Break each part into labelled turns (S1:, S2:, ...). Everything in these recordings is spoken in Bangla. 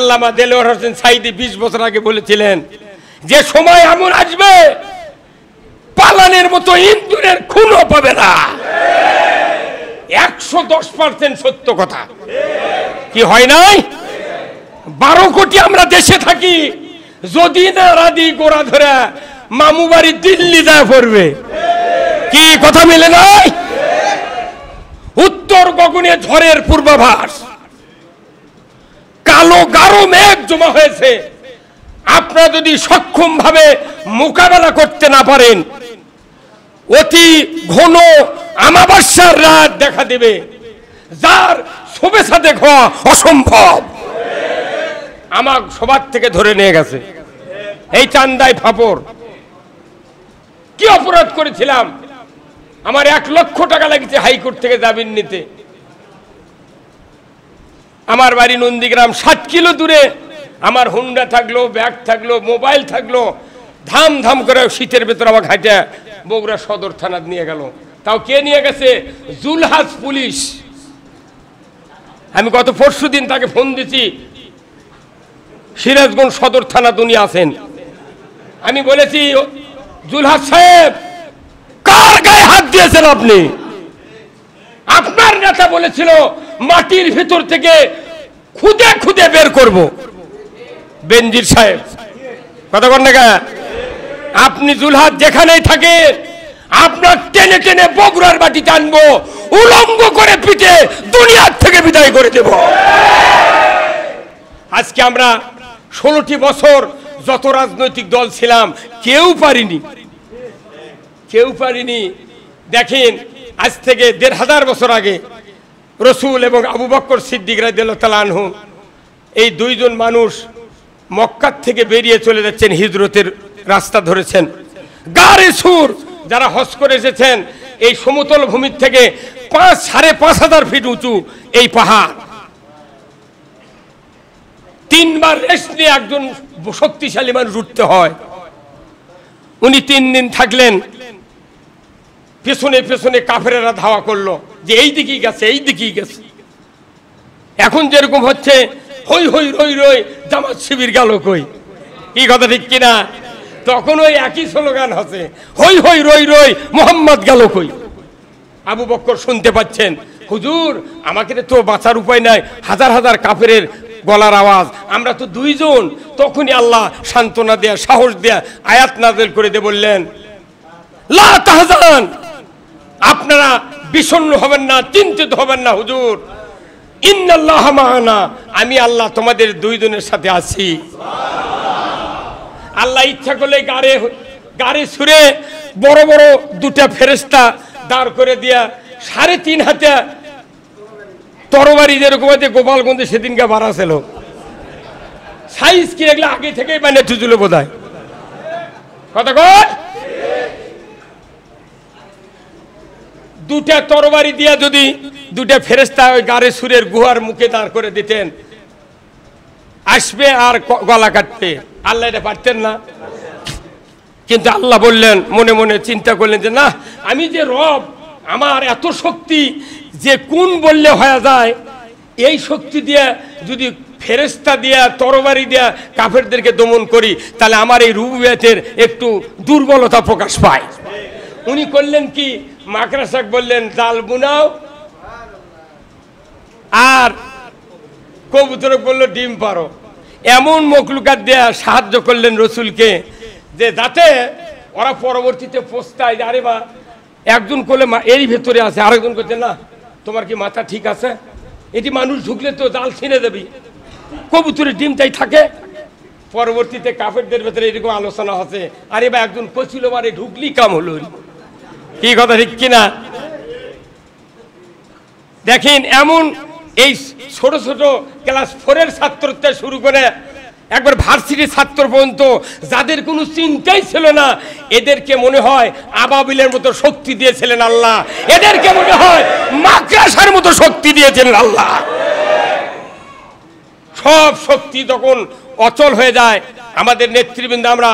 S1: আল্লামা দেলোয়ার হোসেন সাঈদী 20 বছর আগে বলেছিলেন যে সময় এমন আসবে পালানের মতো ইন্দুরের খুনও পাবে না। 110% সত্য কথা। কি হয় নাই? 12 কোটি আমরা দেশে থাকি, যদি না রাদি গোড়া ধরে মামু বাড়ি দিল্লি যায় পড়বে। কি কথা মিলে নাই? উত্তর গগনে ঝড়ের পূর্বাভাস, কালো গাঢ় মেঘ জমা হয়েছে। আপনারা যদি সক্ষম ভাবে মোকাবেলা করতে না পারেন, অতি ঘন আমাবস্যার রাত দেখা দেবে, যার শুভেচ্ছা দেখা অসম্ভব। আমার সবার থেকে ধরে নিয়ে গেছে এই চান্দাই ফাপড়। কি অপরাধ করেছিলাম? আমার 1 লক্ষ টাকা লাগছে হাইকোর্ট থেকে জামিন নিতে। আমার বাড়ি নন্দীগ্রাম, 7 কিলো দূরে। আমার হুন্ডা থাকলো, ব্যাগ থাকলো, মোবাইল থাকলো, ধাম ধাম করে শীতের ভেতর আমার হাইটা বগুড়া সদর থানা নিয়ে গেল। তাও কে নিয়ে গেছে? জুলহাস পুলিশ। আমি গত পরশুদিন তাকে ফোন দিছি, সিরাজগঞ্জ সদর থানা দুনিয়া আছেন। আমি বলেছি, জুলহাস সাহেব কার গায়ে হাত দিয়েছেন আপনি? আপনার নেতা বলেছিল মাটির ভিতর থেকে খুদে খুদে বের করব। বেনজির সাহেব কথা বল না, আপনি জুলহাস যেখানেই থাকে আপনার টেনে টেনে বগুড়ার বাটিতে আনবো, উলঙ্গ করে পিঠে দুনিয়ার থেকে বিদায় করে দেব। আজকে আমরা 16টি বছর যত রাজনৈতিক দল ছিলাম কেউ পারিনি। দেখেন, আজ থেকে 1500 বছর আগে রসুল এবং আবু বকর সিদ্দিক রাদিয়াল্লাহু তাআলা আনহু, এই 2 জন মানুষ মক্কা থেকে বেরিয়ে চলে যাচ্ছেন, হিজরতের রাস্তা ধরেছেন। গারে সুর যারা হজ করে এসেছেন, এই সমতল ভূমির থেকে 5,500 ফিট উঁচু এই পাহাড়। 3 বার রেস্ট নিয়ে একজন শক্তিশালী মানুষ উঠতে হয়। উনি 3 দিন থাকলেন, পেছনে পেছনে কাফেরেরা ধাওয়া করলো যে এই দিকেই গেছে। এখন যেরকম হচ্ছে হই হই রই রই জামাত শিবির গেল কই। কি কথা ঠিক কিনা? তখন ওই একই স্লোগান হচ্ছে, হই হই রই রই মোহাম্মদ গেল কই। আবু বকর শুনতে পাচ্ছেন, হুজুর আমাকে তো বাঁচার উপায় নাই, হাজার হাজার কাফেরের গলার আওয়াজ, আমরা তো 2 জন। তখনই আল্লাহ সান্ত্বনা দেয়া, সাহস দেয়া আয়াত নাযিল করে দিয়ে বললেন, লা তাহজান, আপনারা বিষণ্ণ হবেন না, চিন্তিত হবেন না হুজুর, ইন্নাল্লাহ মা'ানা, আমি আল্লাহ তোমাদের 2 জনের সাথে আছি। আল্লাহ ইচ্ছা করলে গাড়ি ছুঁড়ে বড় বড় 2টা ফেরেশতা দাঁড় করে দিয়া 3.5 হাতে তরবারি, যেরকম গোপালগঞ্জে সেদিনকে বাড়া ছিল, সাইজ কি এগুলো আগে থেকেই বানিয়ে চুচুলো বোধ হয়। কথা কয়, 2টা তরবারি দিয়া যদি 2টা ফেরেশতা ওই গাড়ি সুরের গুহার মুখে দাঁড় করে দিতেন, আসবে আর গলা কাটবে। আল্লাহ এটা পারতেন না। কিন্তু আল্লাহ বললেন, মনে মনে চিন্তা করলেন যে না, আমি যে রব, আমার এত শক্তি যে কোন বললে হয়ে যায়, এই শক্তি দিয়ে যদি ফেরেশতা দিয়া তরবারি দিয়া কাফেরদেরকে দমন করি, তাহলে আমার এই রুবুবিয়তের একটু দুর্বলতা প্রকাশ পায়। উনি করলেন কি, মাকড়াসাক বললেন জাল বুনাও, আর কবুতর বলল ডিম পারো। এমন মখলুকাত দেয়া সাহায্য করলেন রসুলকে, যে যাতে ওরা পরবর্তীতে পস্তায়, আরে বা একজন করলে এরই ভেতরে আছে, আরেকজন করছে না তোমার কি মাথা ঠিক আছে, এটি মানুষ ঢুকলে তো জাল ছিঁড়ে দেবি, কবুতরের ডিম তাই থাকে। পরবর্তীতে কাফেরদের ভেতরে এরকম আলোচনা হচ্ছে, আরে বা একজন কছিল মারে ঢুকলি কাম হলো। কি কথা ঠিক কিনা? দেখেন, এমন এই ছোট ছোট ক্লাস 4-এর ছাত্র থেকে শুরু করে একবার ভার্সিটির ছাত্র পর্যন্ত যাদের কোনো চিন্তাই ছিল না, এদেরকে মনে হয় আবাবিলের মতো শক্তি দিয়েছিলেন আল্লাহ, এদেরকে মনে হয় মাকড়াসার মতো শক্তি দিয়েছিলেন আল্লাহ। সব শক্তি তখন অচল হয়ে যায়। আমাদের নেতৃবৃন্দ, আমরা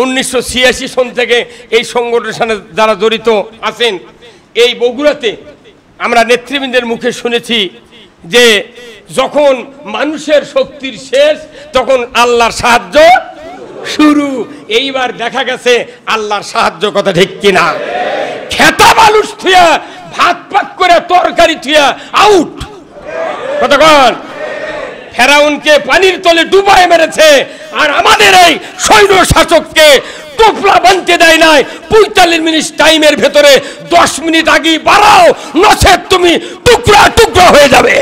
S1: 1986 সন থেকে এই সংগঠনের সাথে যারা জড়িত আছেন, এই বগুড়াতে আমরা নেতৃবৃন্দের মুখে শুনেছি যে যখন মানুষের শক্তির শেষ তখন আল্লাহর সাহায্য শুরু। এইবার দেখা গেছে আল্লাহর সাহায্য, কথা ঠিক কিনা? খেতা মানুষ থুয়া ভাত পাক করে তরকারি থুয়া আউট, কতক্ষণ? ফেরাউনকে পানির তলে ডুবায় মেরেছে, আর আমাদের এই সৈন্য শাসককে টোপলা বানতে দেয় নাই। 45 মিনিট টাইমের ভেতরে 10 মিনিট আগে বাড়াও, নচেত তুমি টুকরা টুকরা হয়ে যাবে।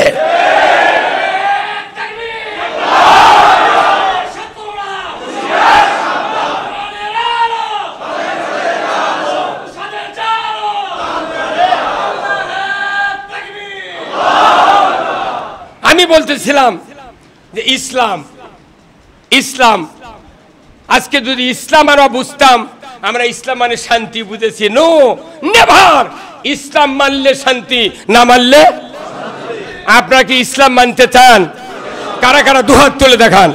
S1: আমি বলতেছিলাম যে ইসলাম ইসলাম আজকে যদি ইসলাম আমরা বুঝতাম, আমরা ইসলাম মানে শান্তি বুঝেছি। No, never. ইসলাম মানলে শান্তি, না মানলে। আপনারা কি ইসলাম মানতে চান? কারা কারা দুহাত তুলে দেখান।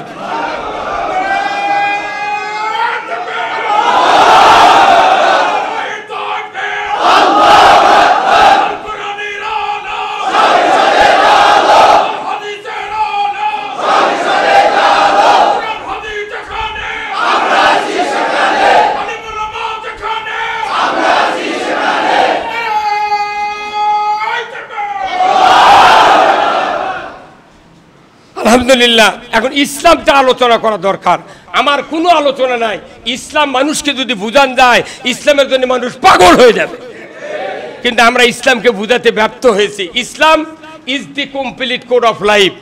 S1: আলহামদুলিল্লাহ। এখন ইসলামটা আলোচনা করা দরকার। আমার কোনো আলোচনা নাই। ইসলাম মানুষকে যদি বুঝান যায়, ইসলামের জন্য মানুষ পাগল হয়ে যাবে, কিন্তু আমরা ইসলামকে বুঝাতে ব্যর্থ হয়েছি। Islam is the complete code of life.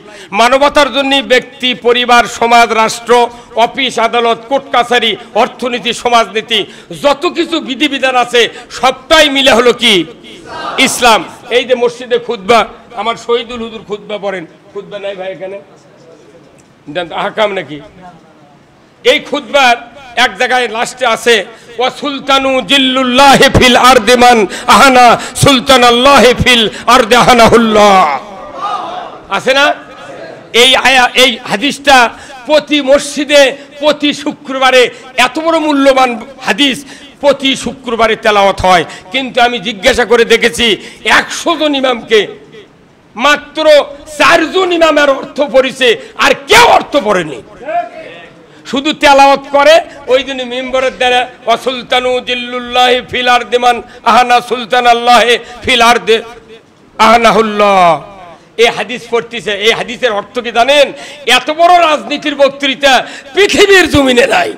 S1: মানবতার জন্য ব্যক্তি, পরিবার, সমাজ, রাষ্ট্র, অফিস, আদালত, কোর্ট কাছারি, অর্থনীতি, সমাজনীতি, যত কিছু বিধিবিধান আছে সবটাই মিলে হলো কি? ইসলাম। এই যে মসজিদে খুতবা, আমার শহীদুল হুজুর খুতবা পড়েন। খুতবা নাই ভাই এখানে? আহকাম নাকি? এই খুতবার এক জায়গায় লাস্টে আছে, ওয়া সুলতানু জিল্লুল্লাহি ফিল আরদি মান আহানা সুলতানাল্লাহি ফিল আরদি আহানাহুল্লাহ, আছে না? এই এই হাদিসটা প্রতি মসজিদে প্রতি শুক্রবারে, এত বড় মূল্যবান হাদিস, প্রতি শুক্রবারে তেলাওয়াত হয়। কিন্তু আমি জিজ্ঞাসা করে দেখেছি 100 জন ইমামকে মাত্র 4 জন ইমামের অর্থ পড়েছে, আর কেউ অর্থ পড়েনি, শুধু তেলাওয়াত করে। ওই জন্য মিম্বরের দ্বারা ওয়া সুলতানু জিল্লুল্লাহি ফিল আরদি মান আহানা সুলতানাল্লাহি ফিল আরদি আহানাহুল্লাহ, এই হাদিস পড়তেছে। এই হাদিসের অর্থ কি জানেন? এত বড় রাজনীতির বক্তৃতা পৃথিবীর জমিনে নাই।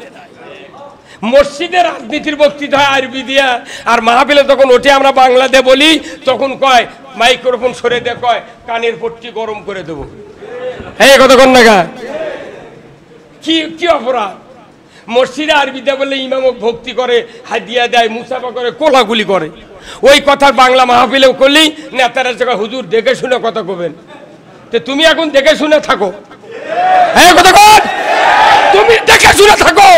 S1: মসজিদে রাজনীতির বক্তৃতা হয় আরবি দিয়া, আর মাহফিলে যখন ওঠে আমরা বাংলাতে বলি, তখন কয় মাইক্রোফোন সরে দিয়ে কয় কানের পট্টি গরম করে দেবো। এই কথা কোন না? কি কি অপরাধ? মসজিদে আরবিতে বললে ইমামক ভক্তি করে, হাদিয়া দেয়, মুসাফা করে, কোলাগুলি করে। ওই কথা বাংলা মাহফিলেও করলেই নেতারা জায়গা হুজুর দেখে শুনে কথা কবেন। তো তুমি এখন দেখে শুনে থাকো। হ্যাঁ কথা কন, তুমি দেখে শুনে থাকো।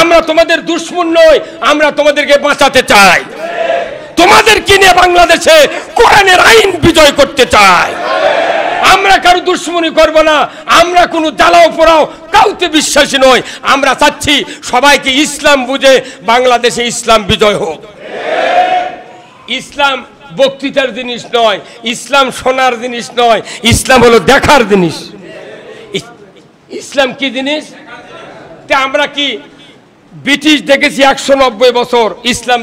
S1: আমরা তোমাদের দুশ্মন নই, আমরা তোমাদেরকে বাঁচাতে চাই। তোমাদের কিনে বাংলাদেশে কোরআনের আইন বিজয় করতে চাই। আমরা কারো দুশ্মনী করব না, আমরা কোনো জ্বালাও পোড়াও কাউকে বিশ্বাসী নই। আমরা চাচ্ছি সবাইকে ইসলাম বুঝে বাংলাদেশে ইসলাম বিজয় হোক। ইসলাম বক্তৃতার জিনিস নয়, ইসলাম শোনার জিনিস নয়, ইসলাম হলো দেখার জিনিস। ইসলাম কি জিনিস? তা আমরা কি ব্রিটিশ দেখেছি 190 বছর ইসলাম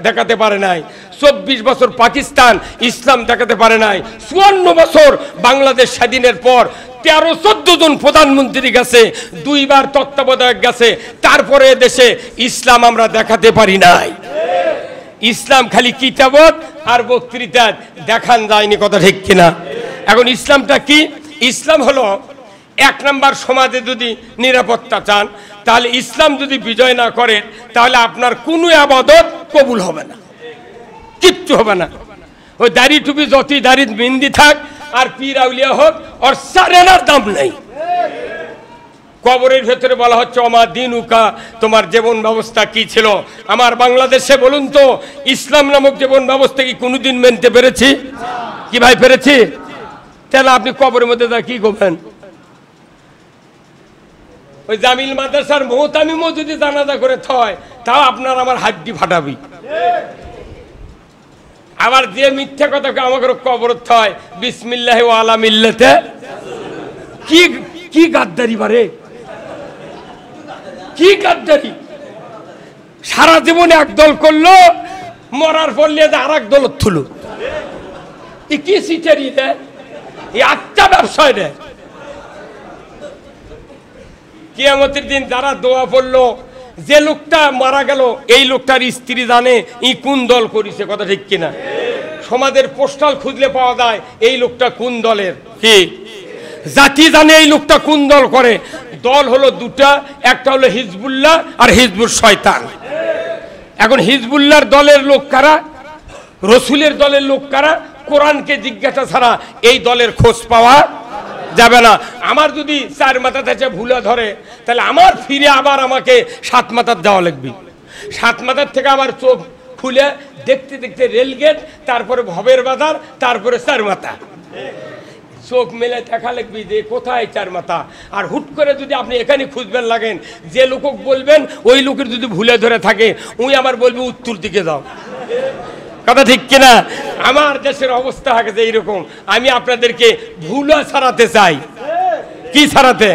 S1: দেখাতে পারে নাই। 24 বছর পাকিস্তান ইসলাম দেখাতে পারে নাই। 54 বছর বাংলাদেশ স্বাধীনের পর 13-14 জন প্রধানমন্ত্রী গেছে, 2 বার তত্ত্বাবধায়ক গেছে, তারপরে দেশে ইসলাম আমরা দেখাতে পারি নাই। ইসলাম খালি কিতাবত আর বক্তৃতা দেখান যায়নি, কথা ঠিক কিনা? এখন ইসলামটা কি? ইসলাম হলো 1 নম্বর, সমাজে যদি নিরাপত্তা চান, তাহলে ইসলাম যদি বিজয় না করে, তাহলে আপনার কোনো ইবাদত কবুল হবে না, কিচ্ছু হবে না। ওই দাড়ি টুপি যতই দাড়ি মেহেন্দি থাক আর পীর আউলিয়া হোক, ওর সারেনার দাম নেই। কবরের ভেতরে বলা হচ্ছে ওমা দিনুকা, তোমার জীবন ব্যবস্থা কি ছিল? আমার বাংলাদেশে বলুন তো, ইসলাম নামক জীবন ব্যবস্থা কি কোনোদিন মেনতে পেরেছি? কি ভাই পেরেছি? তাহলে আপনি কবরের মধ্যে যা কি করবেন? ওই জামিল মাদ্রাসার মোহতামিমও যদি জানাজা করে থয়, তাও আপনার আমার হাড্ডি ফাটাবি। আবার যে মিথ্যা কথা আমাকে কবর হয় বিসমিল্লাহ ওয়া আলা মিল্লাতে, কি কি গাদ্দারি বারে, কি গাদ্দারি। সারা জীবনে একদল করলো, মরার পর লিয়ে আর এক দল থুলো, কি সিটারি দেয়, আচ্ছা ব্যবসায় দেয়। কিয়ামতের দিন যারা দোয়া পড়লো, যে লোকটা মারা গেল এই লোকটার স্ত্রী জানে ই কোন দল করেছে, কথা ঠিক কিনা? সমাজের পোস্টাল খুঁজলে পাওয়া যায় এই লোকটা কোন দলের, কি জাতি জানে এই লোকটা কোন দল করে। দল হলো দুটা, একটা হলো হিজবুল্লাহ আর হিজবুল শয়তান। এখন হিজবুল্লাহর দলের লোক কারা, রসুলের দলের লোক কারা, কোরআনকে জিজ্ঞাসা ছাড়া এই দলের খোঁজ পাওয়া যাবে না। আমার যদি 4 মাথা থেকে ভুলে ধরে, তাহলে আমার ফিরে আবার আমাকে 7 মাথার যাওয়া লাগবে। 7 মাথার থেকে আমার চোখ খুলে দেখতে দেখতে রেলগেট, তারপরে ভবের বাজার, তারপরে 4 মাথা। চোখ মেলে দেখা লাগবে যে কোথায় 4 মাথা। আর হুট করে যদি আপনি এখানে খুঁজবেন লাগেন, যে লোক বলবেন ওই লোকের যদি ভুলে ধরে থাকে, উনি আবার বলবে উত্তর দিকে যাও, কথা ঠিক কিনা? আমার দেশের অবস্থা হয়েছে এইরকম। আমি আপনাদেরকে ভুলা ছাড়াতে চাই। কি ছাড়াতে?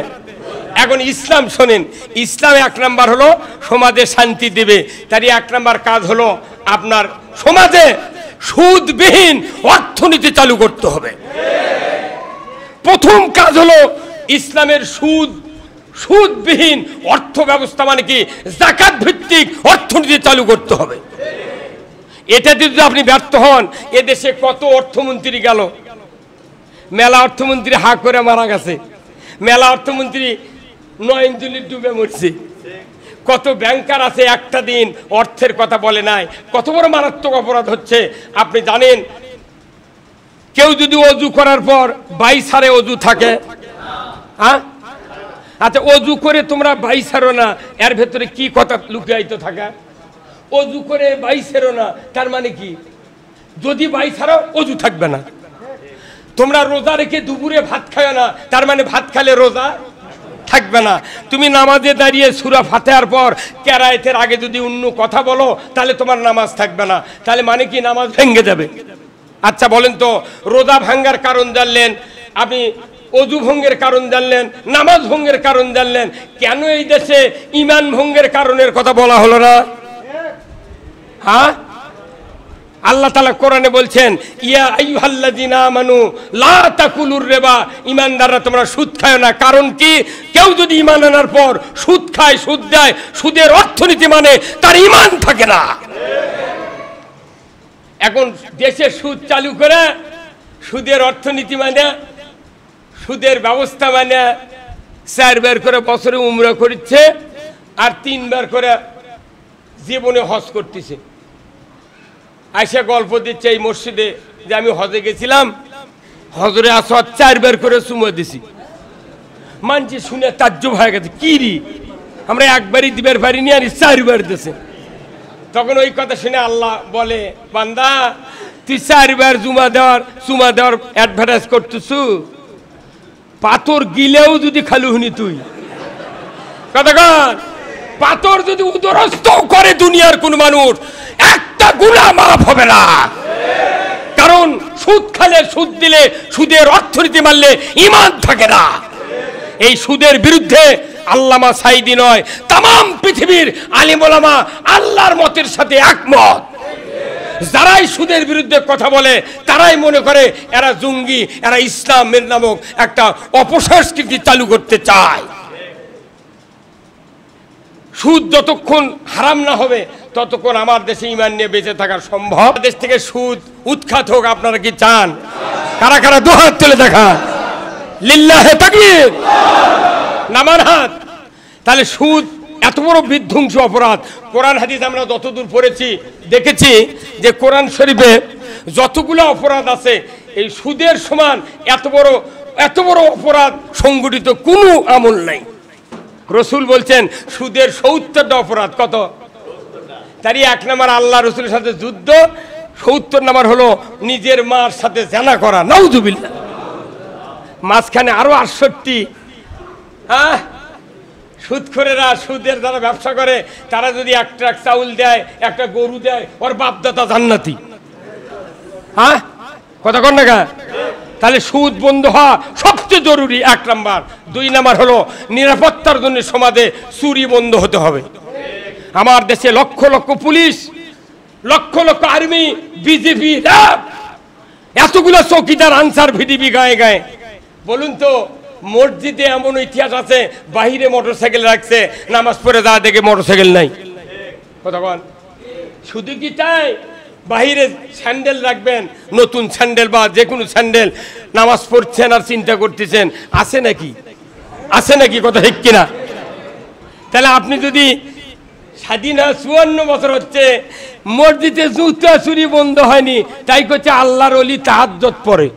S1: এখন ইসলাম শোনেন, ইসলাম 1 নাম্বার হলো সমাজে শান্তি দেবে। তারই 1 নাম্বার কাজ হলো আপনার সমাজে সুদবিহীন অর্থনীতি চালু করতে হবে। প্রথম কাজ হলো ইসলামের সুদবিহীন অর্থ ব্যবস্থা, মানে কি যাকাত ভিত্তিক অর্থনীতি চালু করতে হবে। এটাতে যদি আপনি ব্যর্থ হন, এদেশে কত অর্থমন্ত্রী গেল, মেলা অর্থমন্ত্রী হা করে মারা গেছে, মেলা অর্থমন্ত্রী নয়নজলি ডুবে মরছে, কত ব্যাংকার আছে একটা দিন অর্থের কথা বলে নাই। কত বড় মারাত্মক অপরাধ হচ্ছে আপনি জানেন? কেউ যদি অজু করার পর 22 হারে অজু থাকে, হ্যাঁ আচ্ছা অজু করে তোমরা 22 হারো না, এর ভেতরে কি কথা লুকিয়ে থাকা? অজু করে 22 হারো না, তার মানে কি? যদি 22 হারো অজু থাকবে না। তোমরা রোজা রেখে দুপুরে ভাত খায় না, তার মানে ভাত খেলে রোজা থাকবে না। তুমি নামাজে দাঁড়িয়ে সূরা ফাতিহার পর কেরায়েতের আগে যদি অন্য কথা বলো, তাহলে তোমার নামাজ থাকবে না। তাহলে মানে কি নামাজ ভেঙে যাবে? আচ্ছা বলেন তো, রোজা ভাঙ্গার কারণ জানলেন আপনি, অজু ভঙ্গের কারণ জানলেন, নামাজ ভঙ্গের কারণ জানলেন, কেন এই দেশে ঈমান ভঙ্গের কারণের কথা বলা হলো না? হ্যাঁ, আল্লাহ তাআলা কোরআনে বলছেন, ইয়া আইয়ুহাল্লাযিনা আমানু লা তাকুলুর রিবা, ঈমানদাররা তোমরা সুদ খাও না। কারণ কি? কেউ যদি ঈমান আনার পর সুদ খায়, সুদ দেয়, সুদের অর্থনীতি মানে তার ঈমান থাকে না। এখন দেশে সুদ চালু করে, সুদের অর্থনীতি মানে, সুদের ব্যবস্থা মানে 4 বার করে বছরে উমরা করছে আর 3 বার করে জীবনে হজ করতেছে। আইসা গল্প দিচ্ছে এই মসজিদে যে আমি হজে গেছিলাম, হজরে আসওয়াদ 4 বার করে চুমো দিছি। মানছি শুনে তাজ্জব হয়ে গেছে, কি রে আমরা একবারই দিবার পারিনি আর 4 বার দিছে। তখন ওই কথা শুনে আল্লাহ বলে, বান্দা তুই 4 বার চুমা দেওয়ার অ্যাডভার্টাইজ করতেছু, পাথর গিলেও যদি খালু হুনি তুই, কতক্ষণ পাথর যদি উদরস্থ করে দুনিয়ার কোন মানুষ, একটা গুনাহ মাফ হবে না। কারণ সুদ খালে, সুদ দিলে, সুদের অর্থনীতি মানলে ঈমান থাকে না। এই সুদের বিরুদ্ধে আল্লামা সাইদি নয়, তাম পৃথিবীর আলিম ওলামা আল্লাহর মতের সাথে একমত। যারাই সুদের বিরুদ্ধে কথা বলে তারাই মনে করে এরা জঙ্গি, এরা ইসলামের নামক একটা অপসংস্কৃতি চালু করতে চায়। সুদ যতক্ষণ হারাম না হবে ততক্ষণ আমার দেশে ঈমান নিয়ে বেঁচে থাকা সম্ভব। দেশ থেকে সুদ উৎখাত হোক, আপনারা কি চান? কারা কারা দুহাত তুলে দেখা, লিল্লাহে তাকবীর, নামান হাত। তাহলে সুদ এত বড় বিধ্বংসী অপরাধ। কোরআন হাদিস আমরা যতদূর পড়েছি দেখেছি যে কোরআন শরীফে যতগুলো অপরাধ আছে, এই সুদের সমান এত বড় অপরাধ সংগঠিত কোনো আমল নাই। রসুল বলছেন সুদের 70টা অপরাধ। কত? তারই 1 নাম্বার আল্লাহ রসুলের সাথে যুদ্ধ, 70 নাম্বার হলো নিজের মার সাথে জেনা করা, নাউযুবিল্লাহ। মাঝখানে আরো 68। হ্যাঁ, সুদখোরেরা, সুদের যারা ব্যবসা করে, তারা যদি 1 ট্রাক চাউল দেয়, একটা গরু দেয়, ওর বাপদাদা জান্নাতি। হ্যাঁ, কথা কন না গা? তাহলে সুদ বন্ধ হওয়া সবচেয়ে জরুরি, 1 নাম্বার। 2 নাম্বার হলো নিরাপত্তার জন্য সমাজে চুরি বন্ধ হতে হবে। আমার দেশে lakh lakh police, lakh lakh army, BJP, এতগুলো চৌকিদার, আনসার, ভিডিপি গায়ে গায়ে। বলুন তো, মসজিদে এমন ইতিহাস আছে বাহিরে মোটরসাইকেল রাখছে, নামাজ পড়ে যা দেখে মোটরসাইকেল নাই। কথা বল। শুধু কি তাই? বাহিরে স্যান্ডেল রাখবেন, নতুন স্যান্ডেল বা যে কোনো স্যান্ডেল, নামাজ পড়ছেন আর চিন্তা করতেছেন আছে নাকি, আছে নাকি? কথা ঠিক কিনা? তাহলে আপনি যদি স্বাধীন 54 বছর হচ্ছে মসজিদে জুতা চুরি বন্ধ হয়নি, তাই করছে আল্লাহর ওলি তাহাজ্জুদ পড়ে।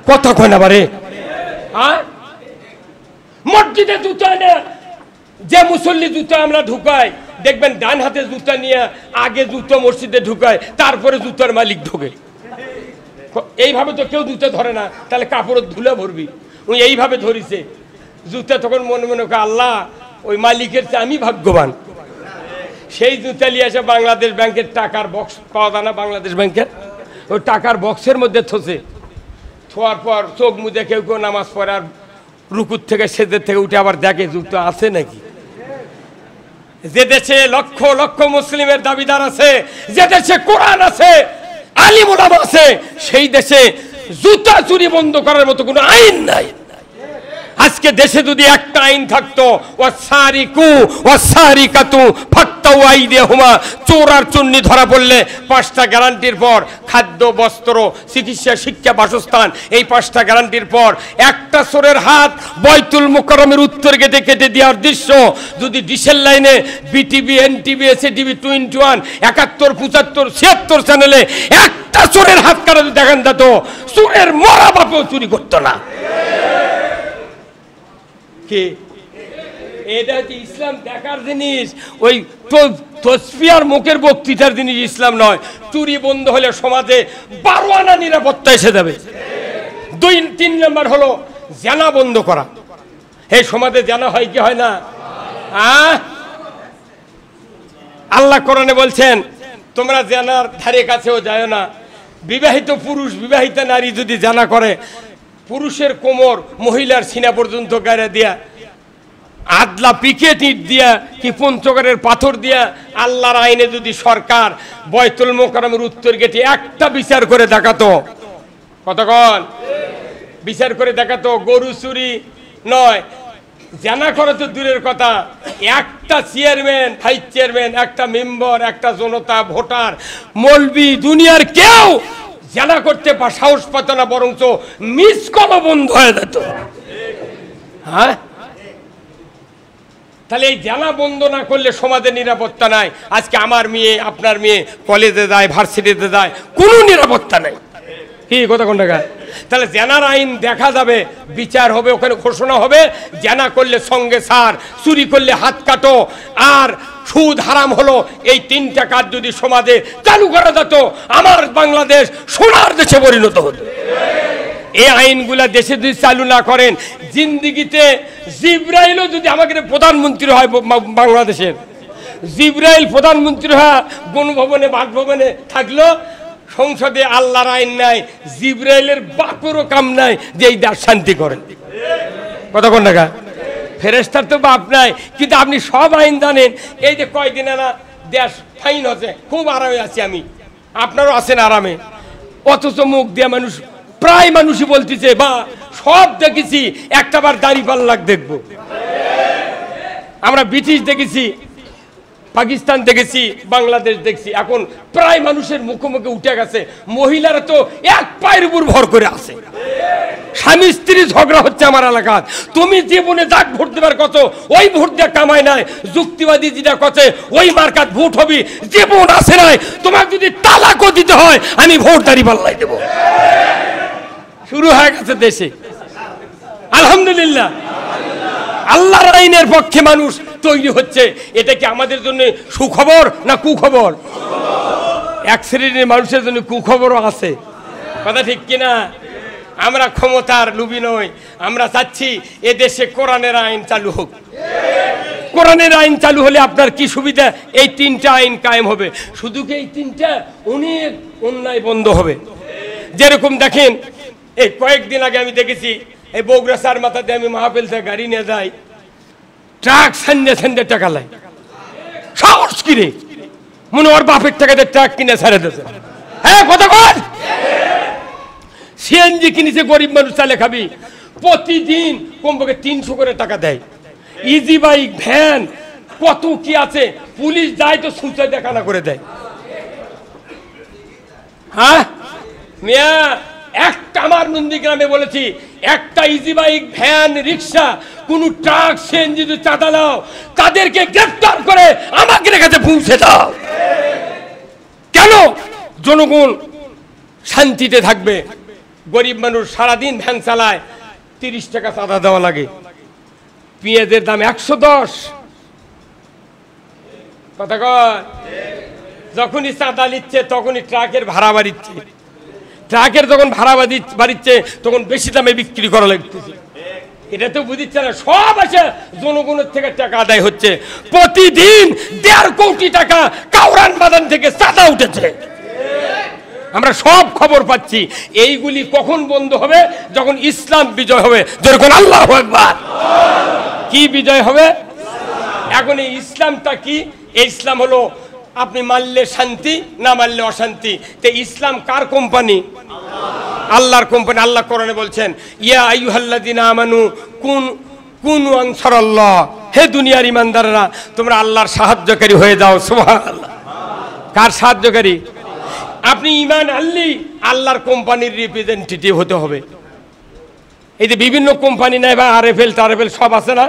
S1: কথা কয় না বারে? মসজিদে জুতা না, যে মুসল্লি জুতা আমরা ঢুকাই, দেখবেন ডান হাতে জুতা নিয়ে আগে জুতো মসজিদে ঢুকায়, তারপরে জুতার মালিক ঢোকে। এইভাবে তো কেউ জুতা ধরে না, তাহলে কাপড় ধুলে ভরবি। উনি এইভাবে ধরিছে জুতা, তখন মনে মনে করে আল্লাহ ওই মালিকের চেয়ে আমি ভাগ্যবান। সেই জুতা নিয়ে এসে বাংলাদেশ ব্যাংকের টাকার বক্স পাওয়া যায় না, বাংলাদেশ ব্যাংকের ওই টাকার বক্সের মধ্যে থসে। থোয়ার পর চোখ মুজে কেউ কেউ নামাজ পড়ে, আর রুকুর থেকে সেজের থেকে উঠে আবার দেখে জুতো আছে নাকি। যে দেশে লক্ষ লক্ষ মুসলিমের দাবিদার আছে, যে দেশে কোরআন আছে, আলিম ওলামা আছে, সেই দেশে জুতা চুরি বন্ধ করার মতো কোনো আইন নাই। আজকে দেশে যদি একটা আইন থাকতো, ওয়াসারিকু ওয়াসারিকাতু ফাক্তাউ আইদিয়াহুমা, চোর আর চুন্নি ধরা পড়লে 5টা গ্যারান্টির পর খাদ্য, বস্ত্র, চিকিৎসা, শিক্ষা, বাসস্থান, এই 5টা গ্যারান্টির পর একটা চোরের হাত বাইতুল মুকাররমের উত্তর গেটে কেটে দেওয়ার দৃশ্য যদি ডিশের লাইনে বিটিভি, এনটিভি, এসএটিভি, 21, 71, 75, 76 চ্যানেলে একটা চোরের হাত কাটা যদি দেখান যেত, চোরের মরা বাপও চুরি করতো না। এটা হচ্ছে ইসলাম দেখার জিনিস, ওই তসবিহার মুখের বক্তৃতার জিনিস ইসলাম নয়। চুরি বন্ধ হলে সমাজে 12 আনা নিরাপত্তা এসে যাবে। 2-3 নাম্বার হলো জানা বন্ধ করা। এই সমাজে জানা হয় কি হয় না? আল্লাহ কোরআনে বলছেন তোমরা জানার ধারে কাছেও যায় না। বিবাহিত পুরুষ, বিবাহিত নারী যদি জানা করে, পুরুষের কোমর মহিলার সিনা পর্যন্ত গাড়ে দিয়া, আদলা পিকেট ইট দিয়া কি পঞ্চগড়ের পাথর দিয়া, আল্লাহর আইনে যদি সরকার বাইতুল মুকাররমের উত্তর গেটে একটা বিচার করে দেখাতো, কতক্ষণ বিচার করে দেখাতো, গরু চুরি নয়, জানা করা তো দূরের কথা, একটা চেয়ারম্যান, ভাইস চেয়ারম্যান, একটা মেম্বার, একটা জনতা, ভোটার, মৌলবি, দুনিয়ার কেউ জানা করতে বা সাহস পাত না, বরঞ্চ মিস কল বন্ধ হয়ে যেত। হ্যাঁ, তাহলে এই জানা বন্ধ না করলে সমাজে নিরাপত্তা নাই। আজকে আমার মেয়ে, আপনার মেয়ে কলেজে যায়, ভার্সিটিতে যায়, কোনো নিরাপত্তা নাই। কি কথা কোন টাকা? তাহলে জানার আইন দেখা যাবে, বিচার হবে, ওখানে ঘোষণা হবে, জানা করলে সঙ্গে সার, চুরি করলে হাত কাটো, আর সুদ হারাম হলো। এই 3টা কাজ যদি সমাজে চালু করা যেত, আমার বাংলাদেশ সোনার দেশে পরিণত হতো। এই আইনগুলা দেশে যদি চালু না করেন, জিন্দিগিতে জিব্রাইলও যদি আমাকে প্রধানমন্ত্রী হয় বাংলাদেশের, জিব্রাইল প্রধানমন্ত্রী হয়, গণভবনে, বাসভবনে থাকলো, সংসদে আল্লাহর আইন নাই, জিব্রাইলের বাপেরও কাম নাই যে এই দেশ শান্তি করেন। কথা কোন টাকা? ফেরেশতার তো বাপ নাই, কিন্তু আপনি সব আইন জানেন। এই যে কয়দিন না দেশ ফাইন হচ্ছে, খুব আরামে আছি আমি, আপনারও আছেন আরামে, অথচ মুখ দিয়ে মানুষ, প্রায় মানুষই বলতেছে বা সব দেখেছি, একটাবার দাঁড়িপাল্লা দেখবো। আমরা ব্রিটিশ দেখেছি, পাকিস্তান দেখেছি, বাংলাদেশ দেখছি, এখন প্রায় মানুষের মুখে মুখে উঠে গেছে মহিলারা তো এক পায়ের উপর ভর করে আছে। স্বামী স্ত্রী ঝগড়া হচ্ছে আমার এলাকায়, তুমি জীবনে যাক ভোট দেবার কত, ওই ভোট দিয়ে কামাই নাই, যুক্তিবাদী যেটা কছে ওই মার্কাত ভোট হবি, জীবন আছে নাই, তোমার যদি তালাকও দিতে হয় আমি ভোট দাঁড়িপাল্লাই দেবো। শুরু হয়ে গেছে দেশে, আলহামদুলিল্লাহ। আল্লাহর আইনের পক্ষে মানুষ তৈরি হচ্ছে। এটা কি আমাদের জন্য সুখবর না কুখবর? এক শ্রেণীর মানুষের জন্য কুখবরও আছে, কথা ঠিক কিনা? আমরা ক্ষমতার লুবি নই, আমরা চাচ্ছি এদেশে কোরআনের আইন চালু হোক। কোরআনের আইন চালু হলে আপনার কি সুবিধা? এই 3টা আইন কায়েম হবে। শুধু কি এই 3টা? অনেক অন্যায় বন্ধ হবে। যেরকম দেখেন এই কয়েকদিন আগে আমি দেখেছি এই বগুড়া চার মাথাতে আমি মাহফিল থেকে গাড়ি নিয়ে যাই, ট্রাক সান্ডে সান্ডে টাকা লাই, সাহস কিনে মনে ওর বাপের টাকাতে ট্রাক কিনে ছেড়ে দিয়েছে। হ্যাঁ কথা বল। সিএনজি কিনেছে, গরিব মানুষ চালে খাবি, প্রতিদিন কমপক্ষে 300 করে টাকা দেয়। ইজি বাইক, ভ্যান, কত কি আছে, পুলিশ যায় তো সুচাই দেখানা করে দেয়। হ্যাঁ মিয়া, একটা আমার নন্দীগ্রামে বলেছি, একটা ইজি বাইক, ভ্যান, রিক্সা, কোন ট্রাক, সিএনজি যদি চাঁদা দাও তাদেরকে গ্রেফতার করে আমাকে কাছে পৌঁছে দাও। কেন? জনগণ শান্তিতে থাকবে। গরিব মানুষ সারাদিন ভ্যান চালায়, 30 টাকা চাঁদা দেওয়া লাগে। পেঁয়াজের দাম 110। কথা কয়, যখনই চাঁদা নিচ্ছে তখনই ট্রাকের ভাড়া বাড়িচ্ছে, ট্রাকের যখন ভাড়া বাড়িচ্ছে তখন বেশি দামে বিক্রি করা লাগতেছে। এটা তো বুঝিচ্ছে না, সব আছে জনগণের থেকে টাকা আদায় হচ্ছে। প্রতিদিন 1.5 কোটি টাকা কাউরান বাদান থেকে চাঁদা উঠেছে। আমরা সব খবর পাচ্ছি। এইগুলি কখন বন্ধ হবে? যখন ইসলাম বিজয় হবে। যেরকম আল্লাহু আকবার। কি বিজয় হবে? এখন এই ইসলামটা কি? এই ইসলাম হলো আপনি মানলে শান্তি, না মানলে অশান্তি। তো ইসলাম কার কোম্পানি? আল্লাহর কোম্পানি। আল্লাহ কোরআনে বলছেন, ইয়া আইয়ুহাল্লাযিনা আমানু কুনু আনসারাল্লাহ, হে দুনিয়ার ইমানদাররা তোমরা আল্লাহর সাহায্যকারী হয়ে যাও। সুবহানাল্লাহ। কার সাহায্যকারী? আপনি ঈমান আনলি আল্লাহর কোম্পানির রিপ্রেজেন্টেটিভ হতে হবে। এই যে বিভিন্ন কোম্পানি নাই বা আরএফএল টারএফএল সব আছে না,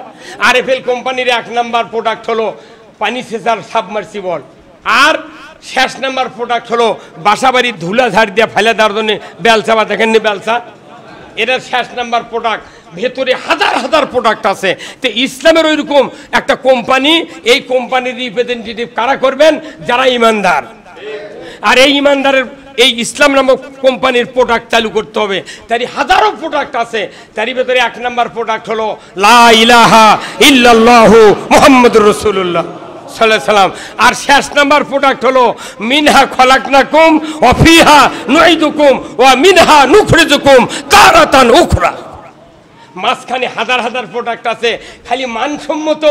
S1: আরএফএল কোম্পানির 1 নাম্বার প্রোডাক্ট হলো পানি সেচার সাবমার্সিবল, আর শেষ নাম্বার প্রোডাক্ট হলো বাসাবাড়ির ধুলা ঝাড় দিয়ে ফেলে দেওয়ার জন্য বেলচা, বা দেখেননি বেলচা, এটার শেষ নাম্বার প্রোডাক্ট। ভেতরে হাজার হাজার প্রোডাক্ট আছে। তো ইসলামের ওইরকম একটা কোম্পানি, এই কোম্পানির রিপ্রেজেন্টেটিভ কারা করবেন? যারা ইমানদার। আর এই ইমানদারের এই ইসলাম নামক কোম্পানির প্রোডাক্ট চালু করতে হবে। তারই হাজারো প্রোডাক্ট আছে, তারই ভেতরে 1 নাম্বার প্রোডাক্ট হলো লা ইলাহা ইল্লাল্লাহু মুহাম্মাদুর রাসূলুল্লাহ সাল্লাল্লাহু আলাইহি সাল্লাম। আর শেষ নাম্বার প্রোডাক্ট হলো মিনহা খলাকনাকুম ওয়া ফিহা নুঈদুকুম ওয়া মিনহা নুখরিজুকুম তারাতান উখরা। মাঝখানে হাজার হাজার প্রোডাক্ট আছে, খালি মানসম্মত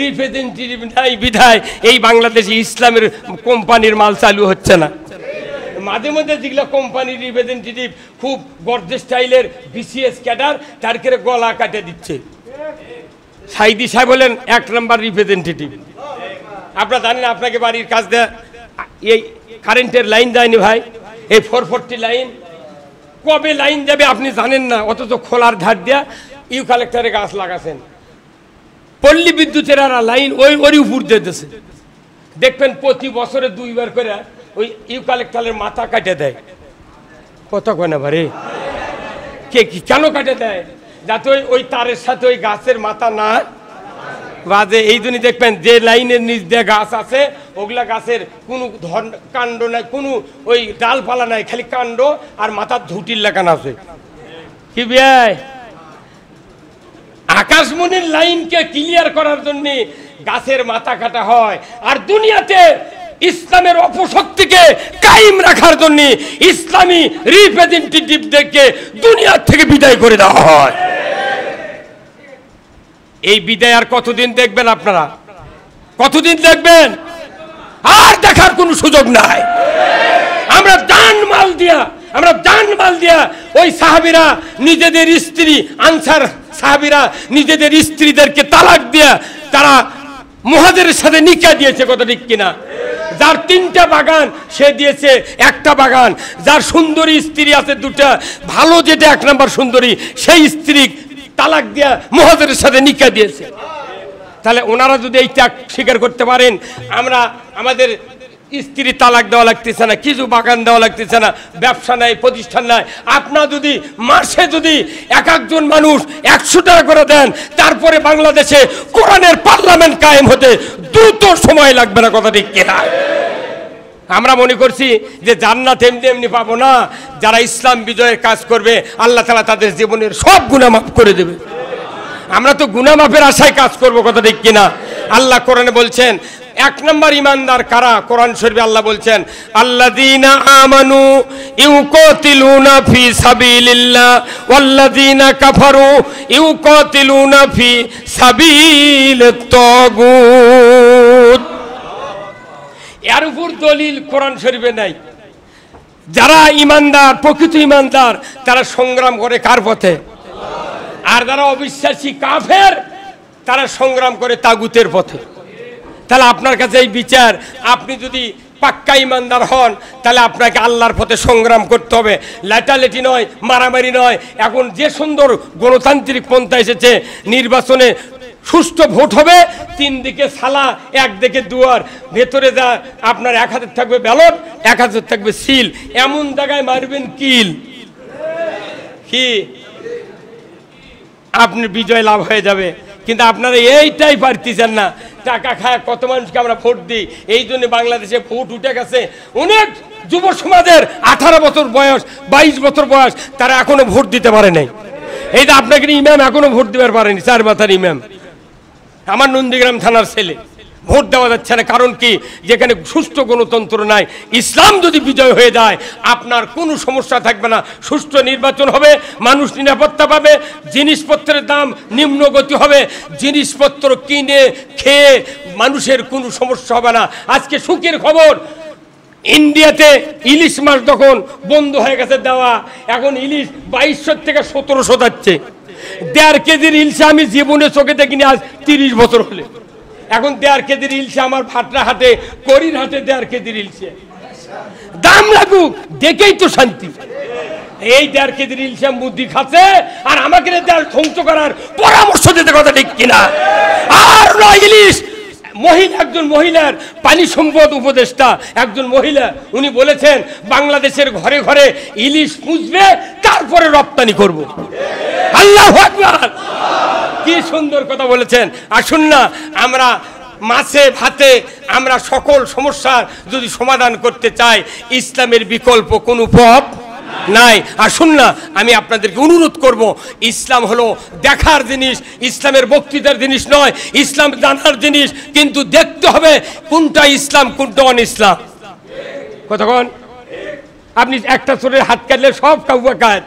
S1: রিপ্রেজেন্টেটিভ নাই বিধায় এই বাংলাদেশে ইসলামের কোম্পানির মাল চালু হচ্ছে না। মাঝে মধ্যে যেগুলো কোম্পানির রিপ্রেজেন্টেটিভ খুব গর্জেস স্টাইলের বিসিএস ক্যাডার, তার করে গলা কাটে দিচ্ছে। সাইদি সাহেব বলেন 1 নাম্বার রিপ্রেজেন্টেটিভ। আপনারা জানেন, আপনাকে বাড়ির কাজ দেয়, এই কারেন্টের লাইন যায়নি ভাই, এই 440 লাইন কবে লাইন যাবে আপনি জানেন না, অথচ খোলার ধার দিয়া ইউক্যালিপটাসের গাছ লাগাছেন। পল্লী বিদ্যুতের লাইন ওই উপর দিতেছে। দেখবেন প্রতি বছরে 2 বার করে ওই ইউক্যালিপটাসের মাথা কাটে দেয়। কত কয় না ভারে, কেন কাটে দেয়? যাতে ওই তারের সাথে ওই গাছের মাথা না বাজে। এই জন্য দেখবেন যে লাইনের নিচ দিয়ে গাছ আছে, ওগুলা গাছের কোনো কাণ্ড নাই, কোনো ওই ডালপালা নাই, খালি কাণ্ড আর মাথার ঝুঁটির লাগানো আছে। কি ভাই, আকাশমণির লাইনকে ক্লিয়ার করার জন্য গাছের মাথা কাটা হয়। আর দুনিয়াতে ইসলামের অপশক্তিকে কায়েম রাখার জন্য ইসলামী রিপ্রেজেন্টেটিভদেরকে দুনিয়া থেকে বিদায় করে দেওয়া হয়। এই বিদায় আর কতদিন দেখবেন আপনারা? কতদিন দেখবেন? আর দেখার কোনো সুযোগ নাই। আমরা জানমাল দিয়া ওই সাহাবীরা নিজেদের স্ত্রী, আনসার সাহাবীরা নিজেদের স্ত্রীদেরকে তালাক দিয়া তারা মুহাজিরের সাথে নিকাহ দিয়েছে। কত ঠিক কিনা? যার 3টা বাগান সে দিয়েছে 1টা বাগান, যার সুন্দরী স্ত্রী আছে 2টা, ভালো যেটা 1 নাম্বার সুন্দরী সেই স্ত্রী তালাক দিয়া মুহাজিরের সাথে নিকাহ দিয়েছে। তাহলে ওনারা যদি এই ত্যাগ স্বীকার করতে পারেন, আমরা আমাদের স্ত্রী তালাক দেওয়া লাগতেছে না, কিছু বাগান দেওয়া লাগতেছে না, ব্যবসা নাই, প্রতিষ্ঠান নাই। আপনার যদি মাসে যদি এক একজন মানুষ 100 টাকা করে দেন, তারপরে বাংলাদেশে কোরআনের পার্লামেন্ট কায়েম হতে দ্রুত সময় লাগবে না। কথা ঠিক কিনা? আমরা মনে করছি যে জান্নাত এমনি এমনি পাবো না। যারা ইসলাম বিজয়ের কাজ করবে আল্লাহ তাআলা তাদের জীবনের সব গুনাহ মাফ করে দেবে। আমরা তো গুনাহ মাফের আশায় কাজ করব। কথা ঠিক কিনা? আল্লাহ কোরআনে বলছেন এক নম্বর ইমানদার কারা? কোরআন শরীফে আল্লাহ বলছেন, আল্লাযীনা আমানু ইউকাতিলুনা ফি সাবিলিল্লাহ ওয়াল্লাযীনা কাফারু ইউকাতিলুনা ফি সাবিলিত তাগুত। এর উপর দলিল কোরআন শরীফে নাই। যারা ইমানদার, প্রকৃত ইমানদার, তারা সংগ্রাম করে কার পথে? আর যারা অবিশ্বাসী কাফের, তারা সংগ্রাম করে তাগুতের পথে। তাহলে আপনার কাছে এই বিচার, আপনি যদি পাক্কা ইমানদার হন তাহলে আপনাকে আল্লাহর পথে সংগ্রাম করতে হবে, লেটালেটি নয়, মারামারি নয়। এখন যে সুন্দর গণতান্ত্রিক পন্থা এসেছে, নির্বাচনে সুষ্ঠু ভোট হবে, তিন দিকে সালা, একদিকে দুয়ার, ভেতরে যা আপনার এক হাতে থাকবে ব্যালট, এক হাতে থাকবে সিল, এমন জায়গায় মারবেন কিল, কি আপনি বিজয় লাভ হয়ে যাবে। কিন্তু আপনারা এইটাই পারতেছেন না। টাকা খায় কত মানুষকে আমরা ভোট দিই, এই জন্য বাংলাদেশে ভোট উঠে গেছে। অনেক যুব সমাজের 18 বছর বয়স, 22 বছর বয়স, তারা এখনো ভোট দিতে পারে নাই। এই যে আপনাকে ইমাম এখনো ভোট দিতে পারেনি, 4 মাথার ইমাম, আমার নন্দীগ্রাম থানার ছেলে, ভোট দেওয়া যাচ্ছে না। কারণ কি? যেখানে সুষ্ঠু গণতন্ত্র নাই। ইসলাম যদি বিজয় হয়ে যায়, আপনার কোনো সমস্যা থাকবে না। সুষ্ঠু নির্বাচন হবে, মানুষ নিরাপত্তা পাবে, জিনিসপত্রের দাম নিম্নগতি হবে, জিনিসপত্র কিনে খেয়ে মানুষের কোনো সমস্যা হবে না। আজকে সুখের খবর, ইন্ডিয়াতে ইলিশ মাছ তখন বন্ধ হয়ে গেছে দেওয়া, এখন ইলিশ 2200 থেকে 1700 যাচ্ছে। 1.5 কেজির ইলিশে আমি জীবনে চোখে দেখিনি আজ 30 বছর হলে। এখন 1.5 কেজির ইলিশে আমার ভাটরা হাটে, করির হাটে 1.5 কেজির ইলিশে দাম লাগুক, দেখেই তো শান্তি। এই 1.5 কেজির ইলিশে মুদি খাচ্ছে, আর আমাকে ধ্বংস করার পরামর্শ দিতে, কথা ঠিক কিনা? আর নয় ইলিশ। মহিলা, একজন মহিলার পানি সম্পদ উপদেষ্টা, একজন মহিলা, উনি বলেছেন বাংলাদেশের ঘরে ঘরে ইলিশ পুষবে, তারপরে রপ্তানি করব। আল্লাহু আকবার, কি সুন্দর কথা বলেছেন। আসুন না, আমরা মাছে ভাতে আমরা সকল সমস্যার যদি সমাধান করতে চাই, ইসলামের বিকল্প কোনো পথ নাই। আসুন না, আমি আপনাদেরকে অনুরোধ করব, ইসলাম হলো দেখার জিনিস, ইসলামের বক্তৃতার জিনিস নয়, ইসলাম জানার জিনিস। কিন্তু দেখতে হবে কোনটা ইসলাম, কোনটা অন ইসলাম। কতক্ষণ আপনি একটা চোরের হাত কাটলে সব কাউয়া কাজ,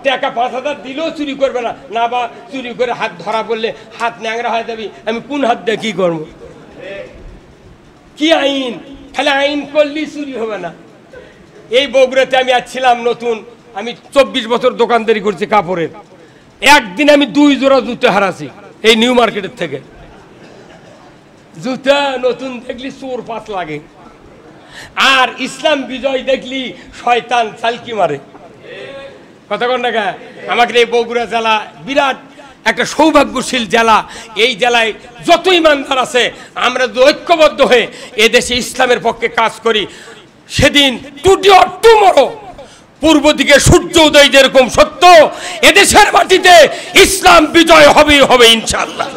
S1: টাকা 5000 দিলেও চুরি করবে না, না বা চুরি করে হাত ধরা পড়লে হাত ন্যাংরা হয়ে যাবি, আমি কোন হাত দিয়ে কি করবো? কি আইন? তাহলে আইন করলেই চুরি হবে না। এই বগুড়াতে আমি আসছিলাম নতুন, আমি 24 বছর দোকানদারি করছি কাপড়ের। একদিন আমি 2 জোড়া জুতো হারাছি এই নিউ মার্কেটের থেকে। জুতা নতুন দেখলি চোর 5 লাগে, আর ইসলাম বিজয় দেখলি শয়তান চালকি মারে। কথা কন না? আমাদের এই বগুড়া জেলা বিরাট একটা সৌভাগ্যশীল জেলা। এই জেলায় যত ইমানদার আছে, আমরা ঐক্যবদ্ধ হয়ে এদেশে ইসলামের পক্ষে কাজ করি। সেদিন টুডে অর টুমরো, পূর্ব দিকে সূর্য উদয় যেরকম সত্য, এদেশের মাটিতে ইসলাম বিজয় হবেই হবে ইনশাআল্লাহ।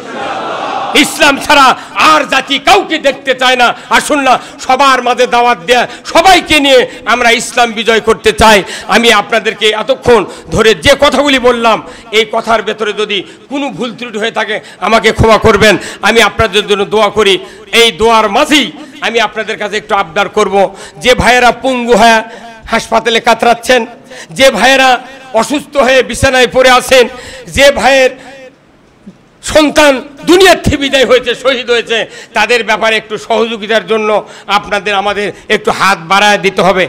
S1: ইসলাম ছাড়া আর জাতি কাউকে দেখতে চায় না। আসুন না, সবার মাঝে দাওয়াত দেয়া, সবাইকে নিয়ে আমরা ইসলাম বিজয় করতে চাই। আমি আপনাদেরকে এতক্ষণ ধরে যে কথাগুলি বললাম, এই কথার ভেতরে যদি কোনো ভুল ত্রুটি হয়ে থাকে আমাকে ক্ষমা করবেন। আমি আপনাদের জন্য দোয়া করি। এই দোয়ার মাঝেই আমি আপনাদের কাছে একটু আবদার করব, যে ভাইয়েরা পঙ্গু হয়ে হাসপাতালে কাতরাচ্ছেন, যে ভাইয়েরা অসুস্থ হয়ে বিছানায় পড়ে আছেন, যে ভাইয়ের সন্তান দুনিয়ার থেকে বিদায় হয়েছে, শহীদ হয়েছে, তাদের ব্যাপারে একটু সহযোগিতার জন্য আপনাদের আমাদের একটু হাত বাড়ায় দিতে হবে।